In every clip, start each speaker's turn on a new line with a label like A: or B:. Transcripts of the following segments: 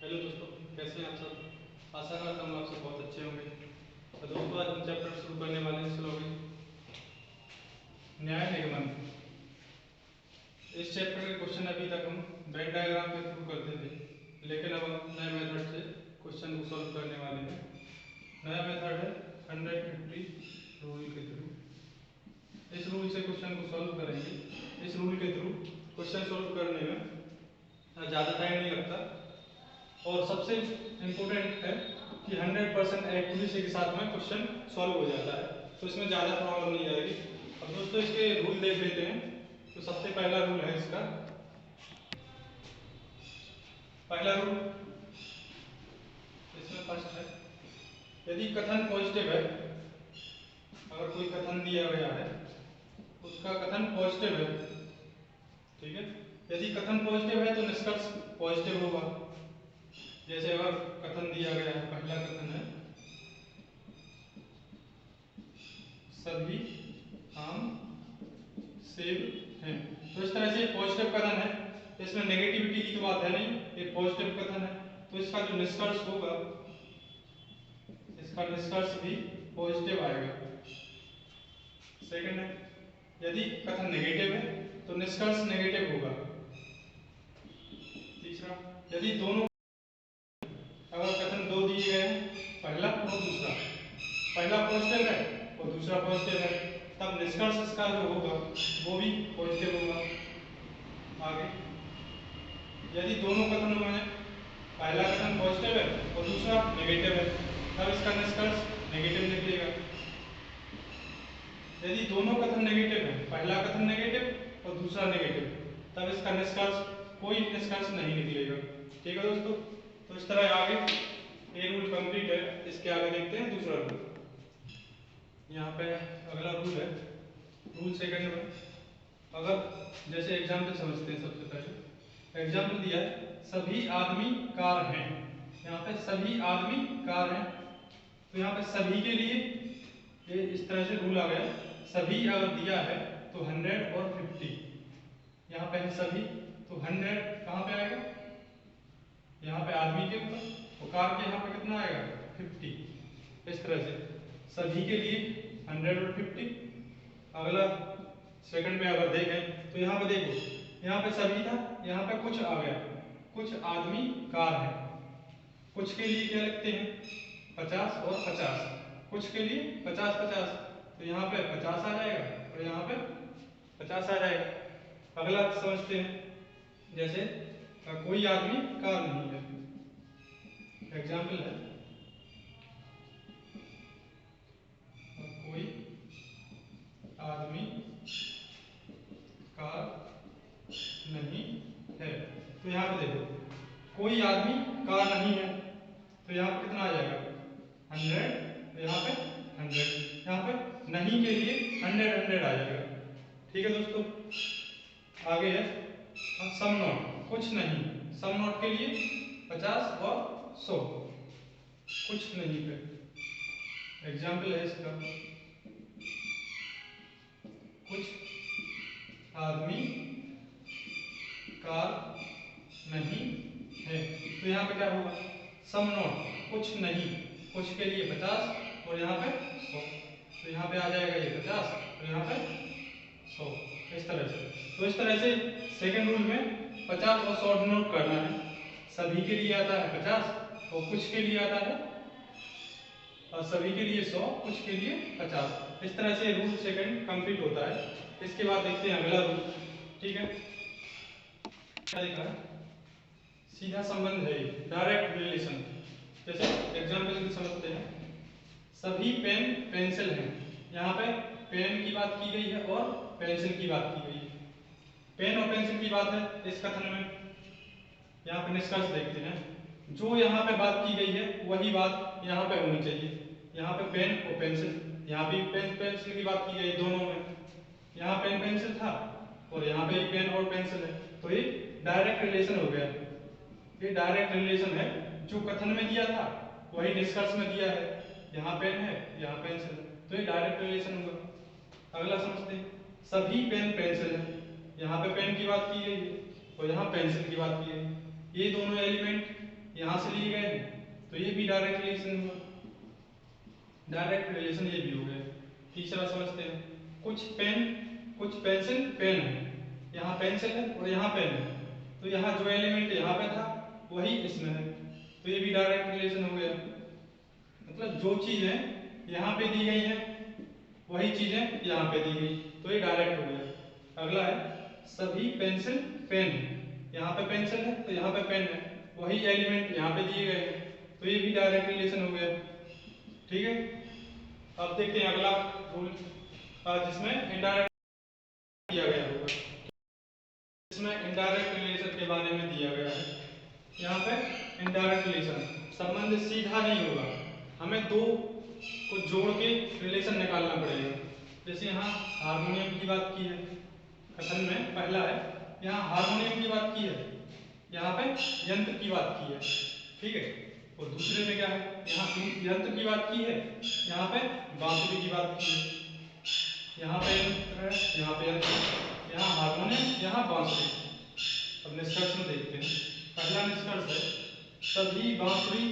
A: Hello दोस्तों, कैसे हैं आप सब। आशा करता हूँ आप सब बहुत अच्छे होंगे। तो दोस्तों, आज हम चैप्टर शुरू करने वाले हैं स्लोगन न्याय निगमन। इस चैप्टर के क्वेश्चन अभी तक हम वेन डायग्राम के थ्रू करते थे, लेकिन अब हम नए मेथड से क्वेश्चन को सॉल्व करने वाले हैं। नया मेथड है 150 रूल के थ्रू। इस रूल से क्वेश्चन को सॉल्व करेंगे। इस रूल के थ्रू क्वेश्चन सॉल्व करने में ज़्यादा टाइम नहीं लगता और सबसे इम्पोर्टेंट है कि 100% एक्यूरेसी के साथ में क्वेश्चन सॉल्व हो जाता है, तो इसमें ज़्यादा प्रॉब्लम नहीं आएगी। अब दोस्तों, इसके रूल देख लेते हैं। तो सबसे पहला रूल है इसका, पहला रूल इसमें फर्स्ट है, यदि कथन पॉजिटिव है, अगर कोई कथन दिया गया है उसका कथन पॉजिटिव है, ठीक है। यदि कथन पॉजिटिव है तो निष्कर्ष पॉजिटिव होगा। जैसे अगर कथन दिया गया है, पहला कथन है सभी आम सेब हैं, तो इस तरह से पॉजिटिव कथन है, इसमें नेगेटिविटी की तो बात है नहीं, ये पॉजिटिव कथन है, तो इसका जो निष्कर्ष होगा, इसका निष्कर्ष भी पॉजिटिव आएगा। सेकंड है, यदि कथन नेगेटिव है तो निष्कर्ष नेगेटिव होगा। तीसरा, यदि दोनों अगर कथन दो दिए गए हैं, पहला और दूसरा, पहला पॉजिटिव है और दूसरा पॉजिटिव है, तब निष्कर्ष इसका जो होगा वो भी पॉजिटिव होगा। आगे, यदि दोनों कथनों में पहला कथन पॉजिटिव है और दूसरा नेगेटिव है, तब इसका निष्कर्ष नेगेटिव निकलेगा। यदि दोनों कथन नेगेटिव है, पहला कथन नेगेटिव और दूसरा नेगेटिव, तब इसका निष्कर्ष कोई निष्कर्ष नहीं निकलेगा। ठीक है दोस्तों, तो इस तरह आगे ये रूल कंप्लीट है। इसके आगे देखते हैं दूसरा रूल। यहाँ पे अगला रूल है रूल सेकंड में, अगर जैसे एग्जाम्पल समझते हैं। सबसे पहले एग्जाम्पल दिया है सभी आदमी कार हैं, यहाँ पे सभी आदमी कार हैं, तो यहाँ पे सभी के लिए ये इस तरह से रूल आ गया, सभी अगर दिया है तो 100 और 50, यहाँ पे है सभी, तो 100 कहाँ पे आएगा, यहाँ पे आदमी के ऊपर, और कार के यहाँ पे कितना आएगा 50। इस तरह से सभी के लिए 100 और 50। अगला सेकंड में अगर देखें तो यहाँ पे देखो, यहाँ पे सभी था, यहाँ पे कुछ आ गया, कुछ आदमी कार है, कुछ के लिए क्या लिखते हैं 50 और 50, कुछ के लिए 50-50, तो यहाँ पे 50 आ जाएगा और यहाँ पे 50 आ जाएगा। अगला समझते हैं, जैसे कोई आदमी कार नहीं है, एग्जाम्पल है कोई आदमी कार नहीं है, तो यहाँ पे देखो कोई आदमी कार नहीं है, तो यहाँ पे कितना आ जाएगा 100, तो यहाँ पे 100, यहाँ पे नहीं के लिए 100 आ जाएगा। ठीक है दोस्तों, आगे है सम नॉट, कुछ नहीं, सम नॉट के लिए 50 और 100, कुछ नहीं पे एग्जाम्पल है इसका, कुछ आदमी कार नहीं है, तो यहाँ पे क्या होगा सम नॉट, कुछ नहीं, कुछ के लिए 50 और यहाँ पे 100, तो यहाँ पे आ जाएगा ये 50 और यहाँ पे 100, इस तरह से। तो इस तरह से सेकंड रूल में 50 और 100 डिनोट करना है, सभी के लिए आता है 50 और कुछ के लिए आता है, और सभी के लिए 100, कुछ के लिए 50। इस तरह से रूल सेकंड कंप्लीट होता है। इसके बाद देखते हैं अगला रूल। ठीक है, क्या लिखा है, सीधा संबंध है, डायरेक्ट रिलेशन। जैसे एग्जाम्पल समझते हैं, सभी पेन पेंसिल हैं, यहाँ पे पेन की बात की गई है और पेंसिल की बात की गई है। पेन और पेंसिल की बात है इस कथन में, यहाँ पे निष्कर्ष देखते हैं, जो यहाँ पे बात की गई है वही बात यहाँ पे होनी चाहिए। यहाँ पे पेन और पेंसिल, यहाँ भी पेन पेंसिल की बात की गई, दोनों में यहाँ पेन पेंसिल था और यहाँ पे पेन और पेंसिल है, तो ये डायरेक्ट रिलेशन हो गया। ये डायरेक्ट रिलेशन है, जो कथन में दिया था वही निष्कर्ष में दिया है, यहाँ पेन है यहाँ पेंसिल है, तो ये डायरेक्ट रिलेशन होगा। अगला समझते हैं, सभी पेन पेंसिल है, यहाँ पे पेन की बात की गई है और यहाँ पेंसिल की बात की गई, ये दोनों एलिमेंट यहाँ से लिए गए हैं, तो ये भी डायरेक्ट रिलेशन हुआ, डायरेक्ट रिलेशन ये भी हो गया। तीसरा समझते हैं, कुछ पेंसिल पेन है, यहाँ पेंसिल है और यहाँ पेन है, तो यहाँ जो एलिमेंट यहाँ पे था वही इसमें है, तो ये भी डायरेक्ट रिलेशन हो गया। मतलब जो चीजें यहाँ पे दी गई हैं वही चीजें यहाँ पे दी गई, तो ये डायरेक्ट हो गया। अगला है सभी पेंसिल पेन, यहाँ पे पेंसिल है तो यहाँ पे पेन है, वही एलिमेंट यहाँ पे दिए गए हैं, तो ये भी डायरेक्ट रिलेशन हो गया। ठीक है, अब देखते हैं अगला रूल जिसमें इनडायरेक्ट दिया गया होगा, इसमें इनडायरेक्ट रिलेशन के बारे में दिया गया है। यहाँ पे इनडायरेक्ट रिलेशन संबंध सीधा नहीं होगा, हमें दो को जोड़ के रिलेशन निकालना पड़ेगा। जैसे यहाँ हारमोनियम की बात की है, कथन में पहला है यहाँ हारमोनियम की बात की है, यहाँ पे यंत्र की बात की है। ठीक है, और दूसरे में क्या है, यहाँ यंत्र की बात की है, यहाँ पे बांसुरी की बात की है। यहाँ पे यंत्र है, यहाँ पे यंत्र, यहाँ हारमोनियम, यहाँ बांसुरी। अब निष्कर्ष में देखते हैं। पहला निष्कर्ष है सभी बांसुरी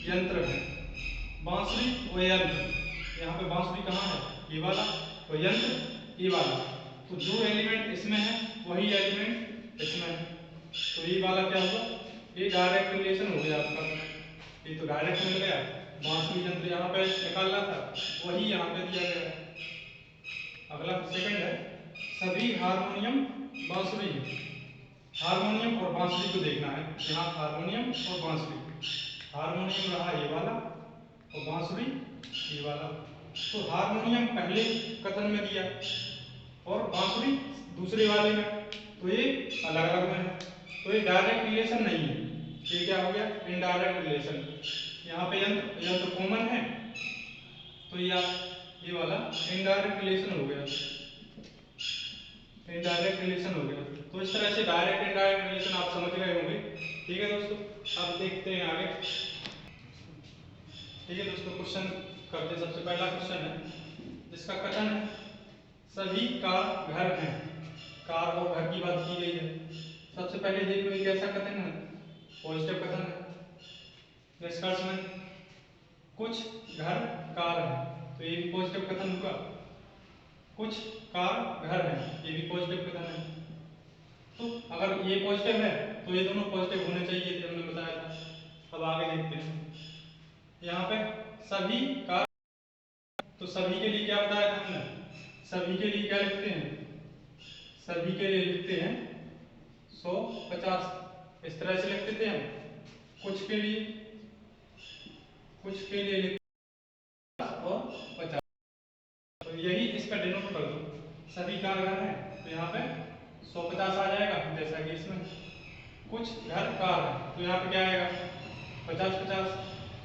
A: यंत्र है, बांसुरी व यंत्र, यहाँ पे बांसुरी कहाँ है, ये वाला, और यंत्र ये वाला, तो जो एलिमेंट इसमें है वही एलिमेंट इसमें है, तो ये वाला क्या होगा, ये डायरेक्ट रिलेशन हो गया आपका, ये तो डायरेक्ट मिल गया। बांसुरी यंत्र यहाँ पे निकालना था, वही यहाँ पे दिया गया है। अगला सेकंड है सभी हारमोनियम बांसुरी है, हारमोनियम और बांसुरी को देखना है। यहाँ हारमोनियम और बांसुरी, हारमोनियम रहा ये वाला और बांसुरी ये वाला, तो हारमोनियम पहले कथन में दिया और बांसुरी दूसरे वाले में, तो ये अलग अलग में है, तो ये डायरेक्ट रिलेशन नहीं है, ये क्या हो गया, इनडायरेक्ट रिलेशन। यहाँ पे यंत्र कॉमन है, तो ये वाला इनडायरेक्ट रिलेशन हो गया, इनडायरेक्ट रिलेशन हो गया। तो इस तरह से डायरेक्ट इनडायरेक्ट रिलेशन आप समझ गए होंगे। ठीक है दोस्तों, अब देखते हैं आगे। ठीक है दोस्तों, क्वेश्चन करते हैं। सबसे पहला क्वेश्चन है जिसका कथन है सभी कार घर हैं, कार और घर की बात की गई है। सबसे पहले देख लो ये कैसा कथन है, पॉजिटिव कथन है। निष्कर्ष में कुछ घर कार है, तो ये भी पॉजिटिव कथन होगा। कुछ कार घर है, ये भी पॉजिटिव कथन है। तो अगर ये पॉजिटिव है तो ये दोनों पॉजिटिव होने चाहिए थे, हमने बताया था। अब आगे देखते हैं, यहाँ पे सभी कार, तो सभी के लिए क्या बताया था हमने, सभी के लिए क्या लिखते हैं, सभी के लिए लिखते हैं 150, इस तरह से लिखते थे हम। कुछ के लिए लिखते और 50, तो यही इसका डिनोट कर दो। सभी कार घर है तो यहाँ पे 150 आ जाएगा, जैसा कि इसमें कुछ घर कार है, तो यहाँ पे क्या आएगा 50 50,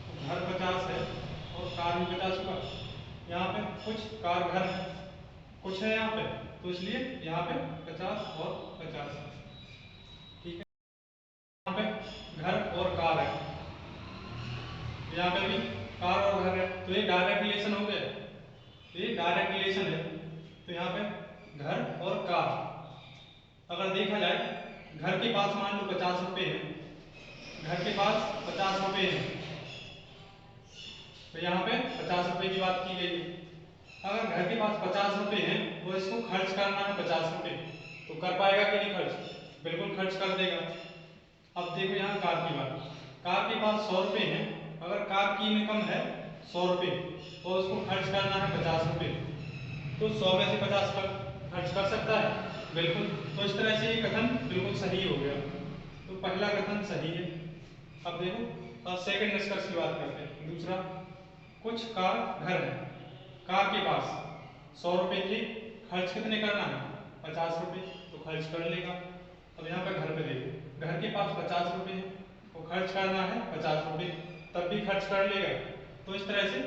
A: तो घर 50 है और कार भी 50 होगा। यहाँ पे कुछ कार घर है, कुछ है यहाँ पे, तो इसलिए यहाँ पे 50 और 50। ठीक है, यहाँ पे घर और कार है, यहाँ पे भी कार और घर है, तो ये डायरेक्ट रिलेशन हो गया, ये डायरेक्ट रिलेशन है। तो यहाँ पे घर और कार, अगर देखा जाए घर के पास मान लो 50 रुपए है, घर के पास 50 रुपए है, तो यहाँ पे 50 रुपए की बात की गई है। अगर घर के पास 50 रुपए हैं, वो इसको खर्च करना है 50 रुपए, तो कर पाएगा कि नहीं खर्च, बिल्कुल खर्च कर देगा। अब देखो यहाँ कार की बात, कार के पास 100 रुपए हैं, अगर कार की इनकम है 100 रुपए तो उसको खर्च करना है 50 रुपए, तो 100 में से 50 खर्च कर सकता है, बिल्कुल। तो इस तरह से ये कथन बिल्कुल सही हो गया, तो पहला कथन सही है। अब देखो, अब सेकंड निष्कर्ष की बात करते हैं। दूसरा, कुछ कार घर है, कार के पास 100 रुपए थे, खर्च कितने करना है 50 रुपए, तो खर्च कर लेगा। अब यहाँ पे घर पे देखो, घर के पास 50 रुपए है, तो खर्च करना है 50 रुपए, तब भी खर्च कर लेगा। तो इस तरह से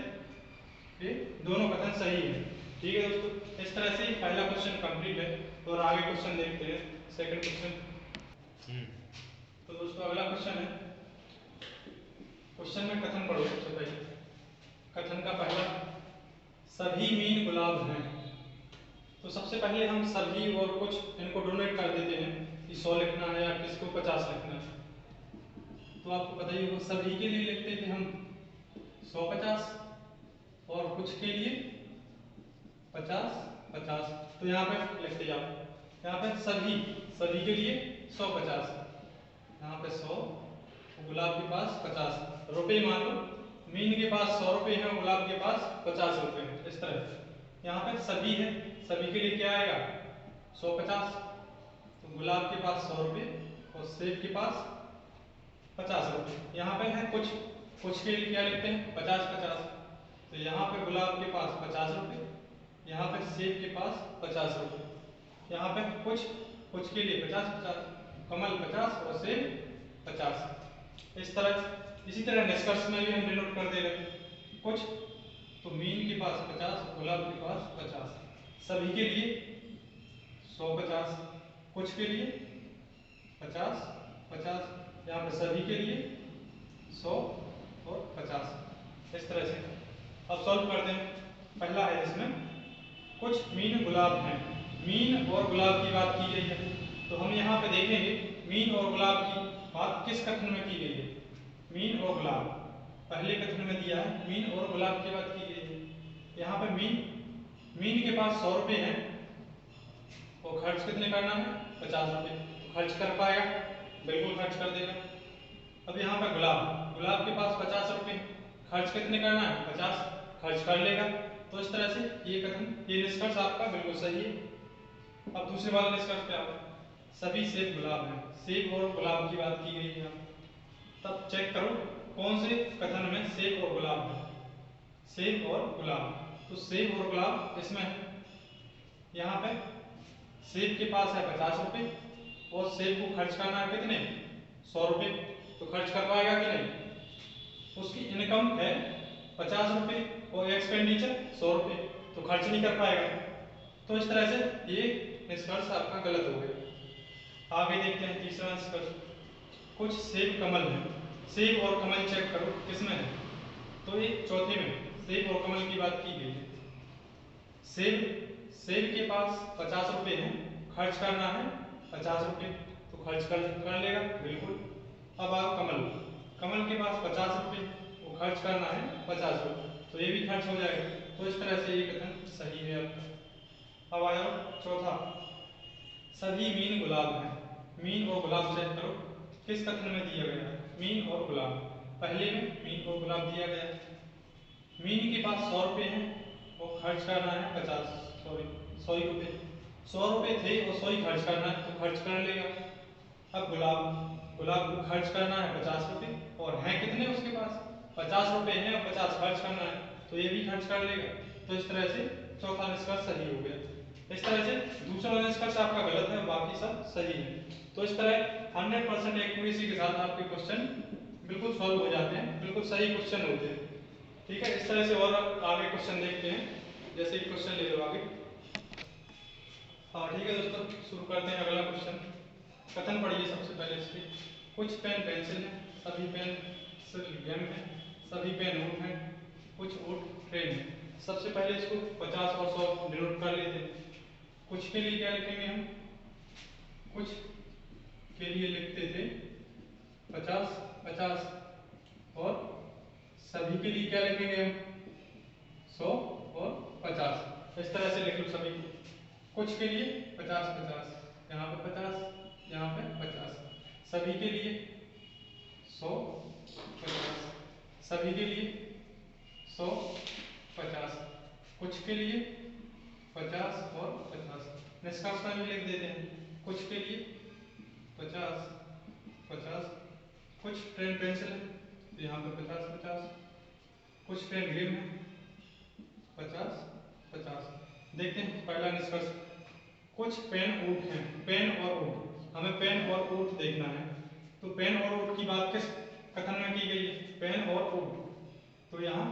A: ये दोनों कथन सही है। ठीक है दोस्तों, इस तरह से पहला क्वेश्चन कंप्लीट है, और आगे क्वेश्चन देखते हैं, सेकंड क्वेश्चन। तो दोस्तों अगला क्वेश्चन है, क्वेश्चन में कथन पढ़ो। सबसे पहले कथन का पहला, सभी मीन गुलाब हैं। तो सबसे पहले हम सभी और कुछ इनको डोनेट कर देते हैं कि 100 लिखना है या किसको 50 लिखना है। तो आपको पता ही होगा सभी के लिए लिखते थे हम 150 और कुछ के लिए 50 50। तो यहाँ पे लिखते जाओ, यहाँ पे सभी के लिए 150, यहाँ पे 100, गुलाब के पास 50 रुपये। मान लो मीन के पास 100 रुपये हैं, गुलाब के पास 50 रुपये हैं। इस तरह यहाँ पे सभी है, सभी के लिए क्या आएगा 150, तो गुलाब के पास 100 रुपये और सेब के पास 50 रुपये। यहाँ पे है कुछ के लिए क्या लिखते हैं 50 50, तो यहाँ पे गुलाब के पास 50 रुपये, यहाँ पे सेब के पास 50 रुपये, यहाँ पे कुछ के लिए 50 50, कमल 50 और सेब 50। इसी तरह निष्कर्ष में भी हम डिनोट कर दे रहे कुछ, तो मीन के पास 50, गुलाब के पास 50, सभी के लिए 150, कुछ के लिए 50 50, यहाँ पे सभी के लिए 100 और 50। इस तरह से अब सॉल्व करते हैं। पहला है इसमें कुछ मीन गुलाब हैं, मीन और गुलाब की बात की गई है, तो हम यहाँ पे देखेंगे मीन और गुलाब की बात किस कथन में की गई है। मीन और गुलाब पहले कथन में दिया है, मीन और गुलाब की बात की गई है। यहाँ पे मीन के पास 100 रुपये हैं और खर्च कितने करना है 50 रुपये, तो खर्च कर पाएगा, बिल्कुल खर्च कर देगा। अब यहाँ पे गुलाब के पास 50 रुपये, खर्च कितने करना है 50, खर्च कर लेगा। तो इस तरह से ये निष्कर्ष आपका बिल्कुल सही है। अब दूसरे वाले निष्कर्ष पे आओ, सभी सेब गुलाब हैं, सेब और गुलाब की बात की गई है। तब चेक करो कौन से कथन में सेब और गुलाब है, सेब और गुलाब। तो सेब और गुलाब इसमें है, यहाँ पे सेब के पास है 50 रुपये और सेब को खर्च करना है कितने 100 रुपये, तो खर्च कर पाएगा कि नहीं। उसकी इनकम है 50 रुपये और एक्सपेंडिचर 100 रुपये, तो खर्च नहीं कर पाएगा। तो इस तरह से ये निष्कर्ष आपका गलत हो गया। आगे देखते हैं तीसरा निष्कर्ष, कुछ सेब कमल है, सेब और कमल चेक करो किसमें है, तो ये चौथे में सेब और कमल की बात की गई है। सेब के पास 50 रुपये हैं, खर्च करना है 50 रुपये, तो खर्च कर लेगा बिल्कुल। अब आप कमल के पास 50 रुपये, वो खर्च करना है 50 रुपये, तो ये भी खर्च हो जाएगा। तो इस तरह से ये कथन सही है आपका। अब आया चौथा, सभी मीन गुलाब हैं, मीन और गुलाब चेक करो किस कथन में दिया गया है। मीन और गुलाब, पहले में मीन और गुलाब दिया गया है। मीन के पास 100 रुपये हैं और खर्च करना है 100 रुपये, 100 रुपये थे और 100 ही खर्च करना है, तो खर्च कर लेगा। अब गुलाब को खर्च करना है 50 रुपये और हैं कितने उसके पास 50 रुपये हैं और 50 खर्च करना है, तो ये भी खर्च कर लेगा। तो इस तरह से चौथा निष्कर्ष सही हो गया। इस तरह से दूसरा निष्कर्ष आपका गलत है, बाकी सब सही है। तो इस तरह 100% एक्यूरेसी के साथ आपके क्वेश्चन बिल्कुल सॉल्व हो जाते हैं, बिल्कुल सही क्वेश्चन होते हैं। ठीक है, इस तरह से और आगे क्वेश्चन देखते हैं। जैसे कि क्वेश्चन ले लो आगे। हाँ ठीक है दोस्तों, शुरू करते हैं अगला क्वेश्चन। कथन पढ़िए सबसे पहले इसके, कुछ पेन पेंसिल है, सभी पेंसिल गेम है, सभी पेन ऊँट हैं, कुछ ऊँट ट्रेन है। सबसे पहले इसको 50 और 100 डिनोट कर लेते हैं। कुछ के लिए क्या लिखेंगे हम, कुछ के लिए लिखते थे 50 50 और सभी के लिए क्या लिखेंगे हम 100 और 50। इस तरह से लिख लो सभी को। कुछ के लिए 50 50, यहाँ पे 50, यहाँ पे 50, सभी के लिए 100 50, सभी के लिए 100 50, कुछ के लिए 50 और 50। निष्कर्ष में भी लिख देते हैं, कुछ के लिए 50 50, कुछ पेन पेंसिल है तो यहाँ पे 50 50, कुछ पेन गेम है 50 50। देखते हैं पहला निष्कर्ष, कुछ पेन ऊँट हैं, पेन और ऊँट, हमें पेन और ऊँट देखना है। तो पेन और ऊँट की बात किस कथन में की गई है, पेन और ऊँट। तो यहाँ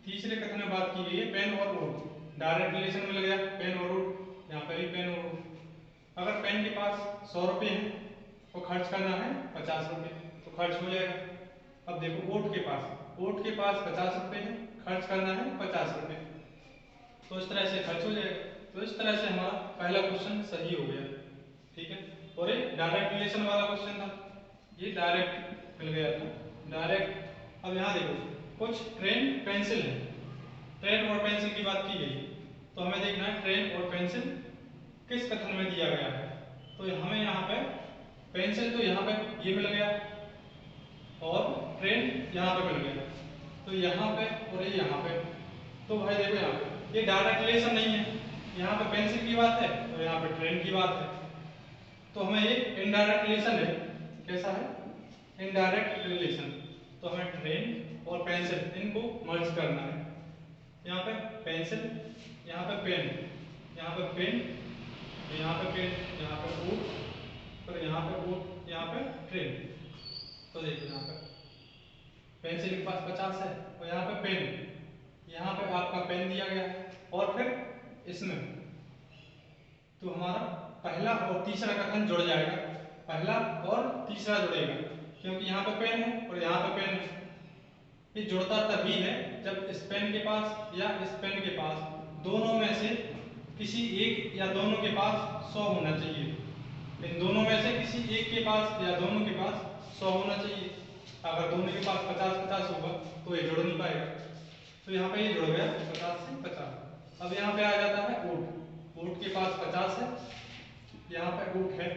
A: तीसरे कथन में बात की गई है पेन और ऊँट, डायरेक्ट रिलेशन में लग गया पेन और ऊँट, यहाँ पर भी पेन और ऊँट। अगर पेन के पास 100 रुपये हैं तो खर्च करना है 50 रुपये, तो खर्च हो जाएगा। अब देखो ऊँट के पास 50 रुपये है, खर्च करना है 50 रुपये, तो इस तरह से खर्च हो जाएगा। तो इस तरह से हमारा पहला क्वेश्चन सही हो गया। ठीक है, और ये डायरेक्ट रिलेशन वाला क्वेश्चन था, ये डायरेक्ट मिल गया था डायरेक्ट। अब यहाँ देखो कुछ ट्रेन पेंसिल है, ट्रेन और पेंसिल की बात की गई, तो हमें देखना है ट्रेन और पेंसिल किस कथन में दिया गया है। तो हमें यहाँ पे पेंसिल तो यहाँ पे ये मिल गया और ट्रेन यहाँ पे मिल गया, तो यहाँ पे और ये यहाँ पे। तो भाई देखो यहाँ पे ये डायरेक्ट रिलेशन नहीं है, यहाँ पे पेंसिल की बात है और यहाँ पे ट्रेन की बात है, तो हमें ये इनडायरेक्ट रिलेशन है। कैसा है? Indirect relation. तो हमें ट्रेन और पेंसिल इनको मर्ज करना है। यहाँ पे पेंसिल, यहाँ पे पेन, यहाँ पे पेन, यहाँ पे पेन, यहाँ पे ऊट, और यहाँ पे ऊट, यहाँ पे ट्रेन। तो देखो यहाँ पे पेंसिल के पास 50 है और यहाँ पे पेन, यहाँ पे आपका पेन दिया गया है और फिर इसमें तो हमारा पहला और तीसरा कथन जुड़ जाएगा, पहला और तीसरा जुड़ेगा, क्योंकि यहाँ पे पेन है और यहाँ पे पेन है। ये जुड़ता तभी है जब इस पेन के पास या इस पेन के पास दोनों में से किसी एक या दोनों के पास 100 होना चाहिए। इन दोनों में से किसी एक के पास या दोनों के पास 100 होना चाहिए। अगर दोनों के पास 50-50 होगा तो ये जुड़ नहीं पाएगा। तो यहाँ पे ये जुड़ गया 50 से 50। अब यहाँ पे आ जाता है ऊट, ऊट के पास 50 है, यहाँ पे ऊट है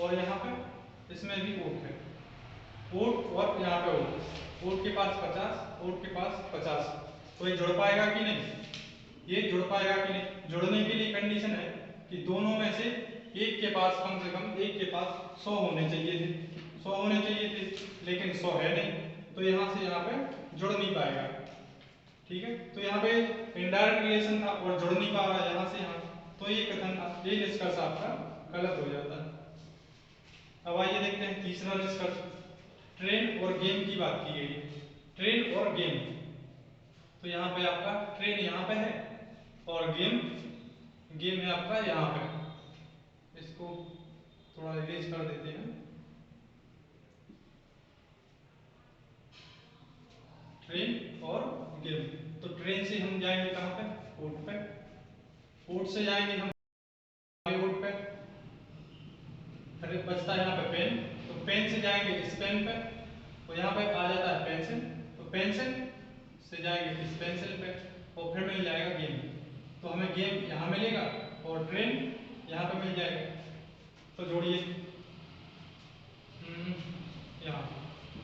A: और यहाँ पे इसमें भी ऊट है, ऊट और यहाँ पे ऊट के पास 50, ऊट के पास 50। तो ये जुड़ पाएगा कि नहीं? ये जुड़ पाएगा कि नहीं? जुड़ने के लिए कंडीशन है कि दोनों में से एक के पास कम से कम एक के पास 100 होने चाहिए थे, 100 होने चाहिए थे, लेकिन 100 है नहीं, तो यहाँ से यहाँ पे जुड़ नहीं पाएगा। ठीक है, तो यहाँ पे इनडायरेक्ट रिलेशन था और जुड़ नहीं पा रहा यहाँ से यहाँ, तो ये कथन, ये निष्कर्ष आपका गलत हो जाता है। अब आइए देखते हैं तीसरा निष्कर्ष। ट्रेन और गेम की बात की गई है, ट्रेन और गेम। तो यहाँ पे आपका ट्रेन यहाँ पे है और गेम, गेम है आपका यहाँ पे। इसको थोड़ा इरेज कर देते हैं। ट्रेन और गेम, तो ट्रेन से हम जाएंगे कहाँ पे? ऊट पे, ऊट से जाएंगे हम ऊट पे, फिर बचता है यहाँ पे पेन, तो पेन से जाएंगे इस पेन पे, तो यहाँ पे आ जाता है पेंसिल, तो पेंसिल से जाएंगे इस पेंसिल पे और फिर मिल जाएगा गेम। तो हमें गेम यहाँ मिलेगा और ट्रेन यहाँ पे मिल जाएगा। तो जोड़िए यहाँ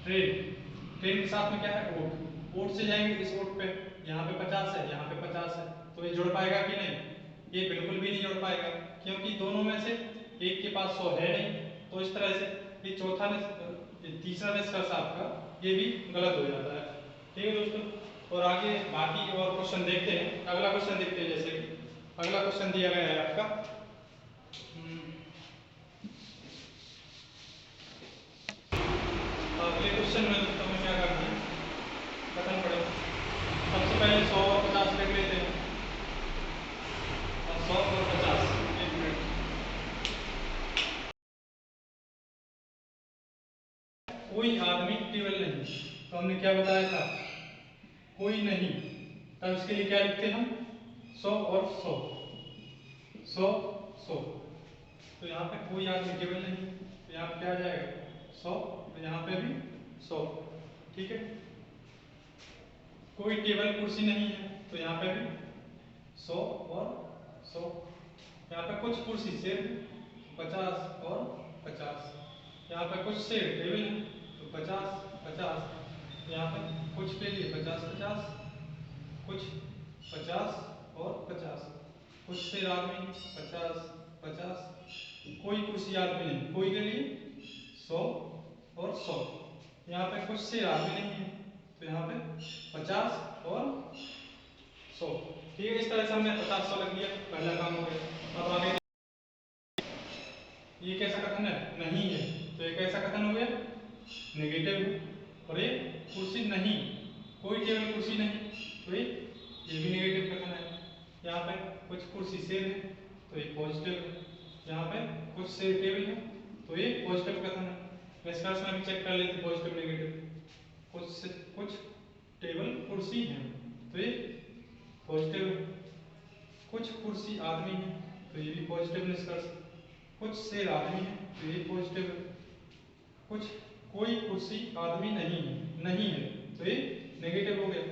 A: ट्रेन, ट्रेन के साथ में क्या है? ऊट, ऊट से जाएंगे इस ऊट पे, यहाँ पे 50 है, यहाँ पे 50 है, तो ये जुड़ पाएगा कि नहीं? ये बिल्कुल भी नहीं जुड़ पाएगा, क्योंकि दोनों में से एक के पास 100 है नहीं। तो इस तरह से ये चौथा तीसरा निष्कर्ष आपका ये भी गलत हो जाता है। ठीक है दोस्तों, और आगे बाकी और क्वेश्चन देखते हैं। अगला क्वेश्चन देखते हैं, जैसे अगला क्वेश्चन दिया गया है आपका, अगले क्वेश्चन में दोस्तों में क्या करना है, कथन पढ़ें। सबसे पहले 100 और 50 लिख लेते हैं, 100 और 50, एक मिनट। कोई आदमी टेबल नहीं, तो हमने क्या बताया था? कोई नहीं, तब इसके लिए क्या लिखते हैं हम? 100 और 100, 100 100। तो यहाँ पे कोई आदमी टेबल नहीं, तो यहाँ पे क्या आ जाएगा? 100, तो यहाँ पे भी 100। ठीक है, कोई टेबल कुर्सी नहीं है, तो यहाँ पे भी 100 और 100। यहाँ पे कुछ कुर्सी सिर्फ 50 और 50। यहाँ पे कुछ सिर्फ टेबल है, तो 50 50। यहाँ पे कुछ के लिए 50 50, कुछ 50 और 50, कुछ सिर आदमी 50 50, कोई कुर्सी आदमी नहीं, कोई के लिए 100 और 100। यहाँ पे कुछ सिर आदमी नहीं है, तो यहाँ पे 50 और 100। ठीक है, इस तरह से हमने 50 100 लिख लिया, पहला काम हो गया। अब आगे ये कैसा कथन है? नहीं है, तो ये कैसा कथन हो गया? नेगेटिव। और ये कुर्सी नहीं, कोई टेबल कुर्सी नहीं, तो ये भी नेगेटिव कथन है। यहाँ पे कुछ कुर्सी सेब है, तो ये पॉजिटिव। यहाँ पे कुछ सेब टेबल है, तो ये पॉजिटिव कथन है। निष्कर्ष में भी चेक कर लेते पॉजिटिव नेगेटिव। कुछ टेबल कुर्सी है, तो ये पॉजिटिव। कुछ कुर्सी आदमी है, तो ये भी पॉजिटिव निष्कर्ष। कुछ शेर आदमी है, तो ये पॉजिटिव है। कुछ कोई कुर्सी आदमी नहीं है, नहीं है तो ये नेगेटिव हो गया।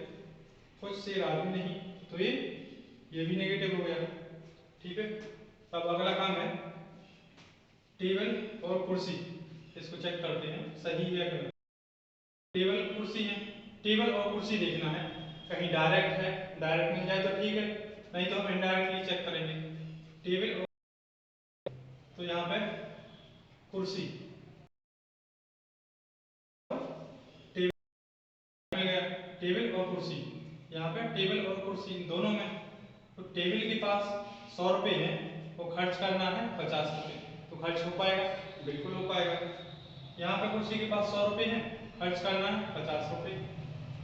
A: कुछ शेर आदमी नहीं तो ये भी नेगेटिव हो गया। ठीक है, अब अगला काम है टेबल और कुर्सी, इसको चेक करते हैं सही है कि नहीं। टेबल कुर्सी है, टेबल और कुर्सी देखना है, कहीं डायरेक्ट है, डायरेक्ट मिल जाए तो ठीक है, नहीं तो हम इनडायरेक्टली चेक करेंगे। टेबल और तो यहाँ पे कुर्सी टेबल मिल गया, टेबल और कुर्सी, यहाँ पे टेबल और कुर्सी दोनों में। तो टेबल के पास 100 रुपये है, वो खर्च करना है 50 रुपये, तो खर्च हो पाएगा, बिल्कुल हो पाएगा। यहाँ पे कुर्सी के पास 100 रुपये है, खर्च करना है 50 रुपये,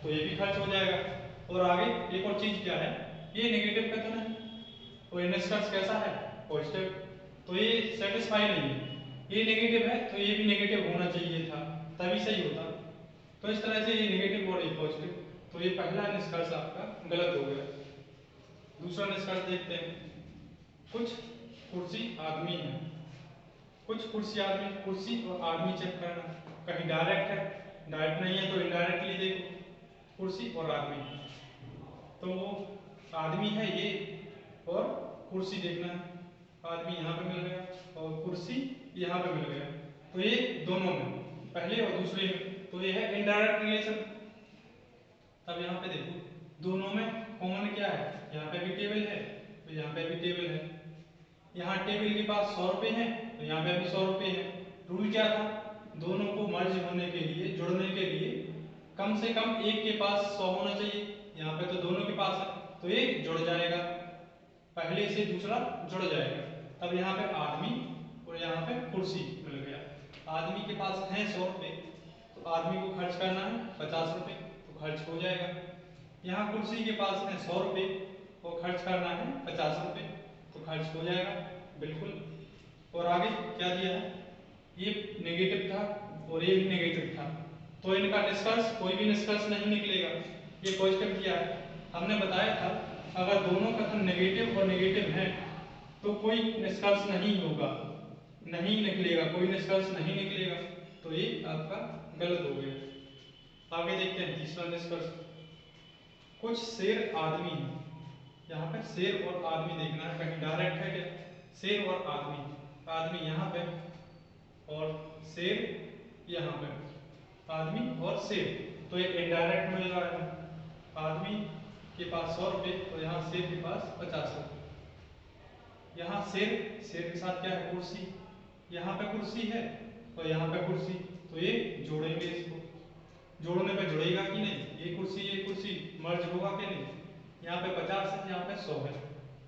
A: तो ये भी खर्च हो जाएगा। और आगे एक और चीज क्या है, ये नेगेटिव कथन है, तो निष्कर्ष कैसा है, पॉजिटिव, तो ये सेटिस्फाई नहीं है। ये नेगेटिव है तो ये भी नेगेटिव होना चाहिए था, तभी सही होता। तो इस तरह से ये नेगेटिव और ये पॉजिटिव, तो ये पहला निष्कर्ष आपका गलत हो गया। दूसरा निष्कर्ष देखते हैं, कुछ कुर्सी आदमी है, कुछ कुर्सी आदमी, कुर्सी और आदमी चेक करना, कहीं डायरेक्ट है, डायरेक्ट नहीं है तो इनडायरेक्टली देखो, कुर्सी और आदमी, तो वो आदमी है ये और कुर्सी देखना है, आदमी यहाँ पे मिल गया और कुर्सी यहाँ पे मिल गया, तो ये दोनों में, पहले और दूसरे में, तो ये है इनडायरेक्ट रिलेशन। अब यहाँ पे देखो दोनों में कॉमन क्या है, यहाँ पे भी टेबल है तो यहाँ पे भी टेबल है, यहाँ टेबल के पास 100 रुपये हैं तो यहाँ पे भी 100 रुपये है। रूल क्या था, दोनों को मर्ज होने के लिए, जुड़ने के लिए कम से कम एक के पास 100 होना चाहिए, यहाँ पे तो दोनों के पास है तो ये जुड़ जाएगा, पहले से दूसरा जुड़ जाएगा। अब यहाँ पे आदमी और यहाँ पे कुर्सी मिल गया, आदमी के पास है 100 रुपये तो आदमी को खर्च करना है 50 रुपये, तो खर्च हो जाएगा। यहाँ कुर्सी के पास है 100 रुपये और खर्च करना है 50 रुपये, तो खर्च हो जाएगा, बिल्कुल। और आगे क्या दिया है, ये नेगेटिव था और ये भी नेगेटिव था, तो इनका निष्कर्ष, कोई भी निष्कर्ष नहीं निकलेगा। ये पॉजिटिव दिया है, हमने बताया था अगर दोनों कथन नेगेटिव और नेगेटिव हैं तो कोई निष्कर्ष नहीं होगा, नहीं निकलेगा, कोई निष्कर्ष नहीं निकलेगा, तो ये आपका गलत हो गया। आगे देखते हैं तीसरा निष्कर्ष, कुछ शेर आदमी है, यहाँ पे शेर और आदमी देखना है, कहीं डायरेक्ट है क्या, शेर और आदमी, आदमी यहाँ पे और शेर यहाँ पे, आदमी और शेर, तो ये इनडायरेक्ट मिल रहा है, आदमी के पास 100 रुपये और यहाँ शेर के पास 50 रुपये। यहाँ शेर, शेर के साथ क्या है, कुर्सी, यहाँ पे कुर्सी है और यहाँ पे कुर्सी, तो ये जोड़ेंगे, इसको जोड़ने पे जुड़ेगा कि नहीं, ये कुर्सी मर्ज होगा कि नहीं, यहाँ पे 50 है, यहाँ पे 100 है,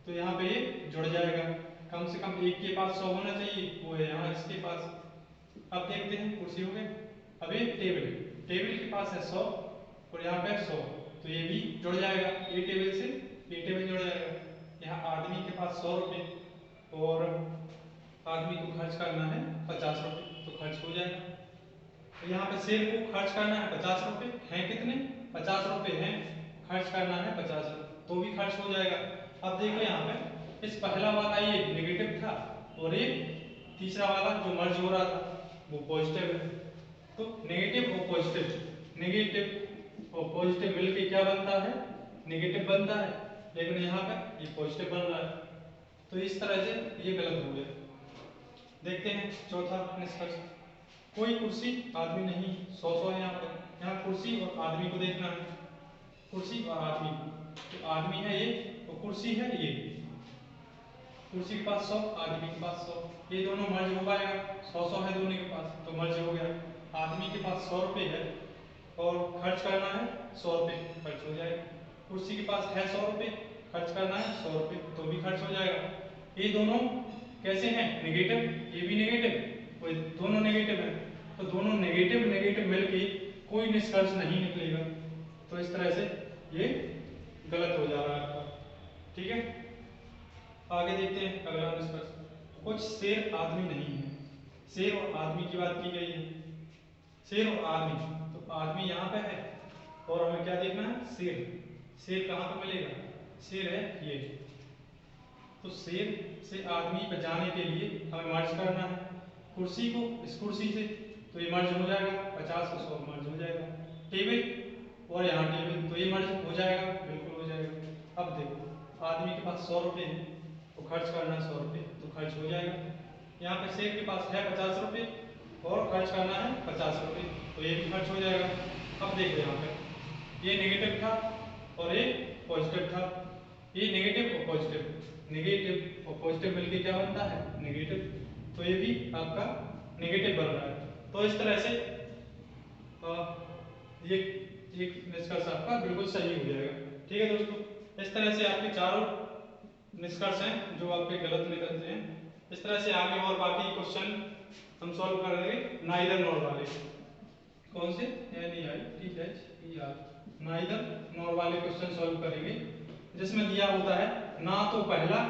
A: तो यहाँ पे ये जुड़ जाएगा, कम से कम एक के पास 100 होना चाहिए, वो है यहाँ इसके पास। अब देखते हैं कुर्सी हो गए, अब ये टेबल, टेबल के पास है 100 और यहाँ पे 100, तो ये भी जुड़ जाएगा, ये टेबल से ये टेबल जुड़ जाएगा। यहाँ आदमी के पास 100 रुपये और आदमी को खर्च करना है 50 रुपये, तो खर्च हो जाएगा। तो यहाँ पे शेर को खर्च करना है 50 रुपये, हैं कितने, 50 रुपये हैं, खर्च करना है 50 रुपये, तो भी खर्च हो जाएगा। अब देखो यहाँ पे इस पहला वाला ये नेगेटिव था और ये तीसरा वाला जो मर्ज हो रहा था वो पॉजिटिव है, तो नेगेटिव और पॉजिटिव, नेगेटिव और पॉजिटिव मिलके क्या बनता है, नेगेटिव बनता है, लेकिन यहाँ पे ये पॉजिटिव बन रहा है, तो इस तरह से ये गलत हो गया। देखते हैं चौथा निष्कर्ष, कोई कुर्सी आदमी नहीं, 100 है यहाँ पर, यहाँ कुर्सी और आदमी को देखना है, कुर्सी और आदमी, तो आदमी है ये और कुर्सी है ये, कुर्सी के पास 100, आदमी के पास 100, ये दोनों मर्ज हो पाएगा, 100 है दोनों के पास, तो मर्ज हो गया। आदमी के पास 100 रुपये है और खर्च करना है 100 रुपये, खर्च हो जाएगा। कुर्सी के पास है 100 रुपये, खर्च करना है 100 रुपये, तो भी खर्च हो जाएगा। ये दोनों कैसे हैं, नेगेटिव, ये भी नेगेटिव और दोनों नेगेटिव है, तो दोनों नेगेटिव नेगेटिव मिलके कोई निष्कर्ष नहीं निकलेगा, तो इस तरह से ये गलत हो जा रहा है आपका। ठीक है, आगे देखते हैं अगला निष्कर्ष, कुछ शेर आदमी नहीं है, शेर और आदमी की बात की गई है, शेर और आदमी, तो आदमी यहाँ पे है और हमें क्या देखना है, शेर, शेर कहाँ पे मिलेगा, शेर है ये, तो शेर से आदमी पे जाने के लिए हमें मर्ज करना है, कुर्सी को इस कुर्सी से तो ये मर्ज हो जाएगा, 50 और 100 मर्ज हो जाएगा। टेबल और यहाँ टेबल, तो ये मर्ज हो जाएगा, बिल्कुल हो जाएगा। अब देखो आदमी के पास 100 रुपये है, तो खर्च करना 100 रुपये, तो खर्च हो जाएगा। यहाँ पे सेठ के पास है 50 रुपये और खर्च करना है 50 रुपये, तो ये भी खर्च हो जाएगा। अब देखो यहाँ पे ये नेगेटिव था और ये पॉजिटिव था, ये नेगेटिव और पॉजिटिव मिलके क्या बनता है, नेगेटिव, तो ये भी आपका नेगेटिव बन रहा है। तो इस तरह से ये निष्कर्ष आपका बिल्कुल सही हो जाएगा। ठीक है दोस्तों, इस तरह से आपके चारों निष्कर्ष हैं जो आपके गलत निकलते हैं। इस तरह से आगे और बाकी क्वेश्चन हम सॉल्व करेंगे नाइदर नॉर वाले। कौन से, NEITHER, नाइदर नॉर वाले क्वेश्चन सॉल्व करेंगे, जिसमें दिया होता है ना तो पहला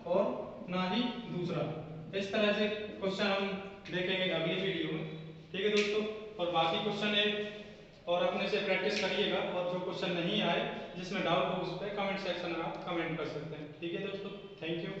A: और ना ही दूसरा। इस तरह से क्वेश्चन हम देखेंगे अगली वीडियो में। ठीक है दोस्तों, और बाकी क्वेश्चन एक और अपने से प्रैक्टिस करिएगा, और जो क्वेश्चन नहीं आए जिसमें डाउट हो उस पर कमेंट सेक्शन में आप कमेंट कर सकते हैं। ठीक है दोस्तों, थैंक यू।